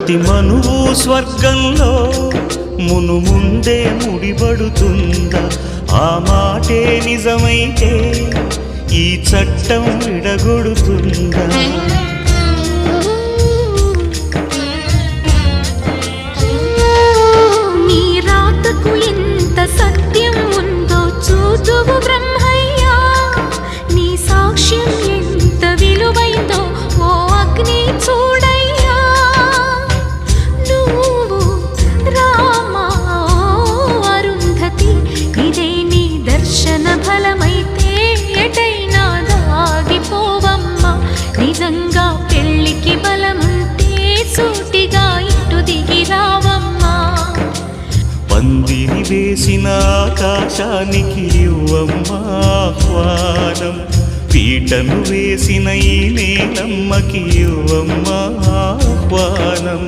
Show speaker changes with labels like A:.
A: ప్రతి మనువు స్వర్గంలో ముందే ముడిపడుతుందా? ఆ మాటే నిజమైతే ఈ చట్టం విడగొడుతుందా?
B: నీ రాతకు ఎంత సత్యం ఉందో చూతువు బ్రహ్మయ్యా, నీ సాక్ష్యం ఎంత విలువైందో ఓ అగ్ని చూడయ్యా. నువ్వు రామా అరుంధతి, ఇదే నీ దర్శన ఫలమైతే ఎటైనా దాగిపోవమ్మా. నిజంగా పెళ్ళికి బలముంటే సూటిగా ఇటు దిగి రావమ్మా.
A: పందిరి వేసిన ఆకాశానికి ఇవ్వమ్మా ఆహ్వానం, పీటను వేసిన ఈ నేలమ్మకి ఇవ్వమ్మా ఆహ్వానం.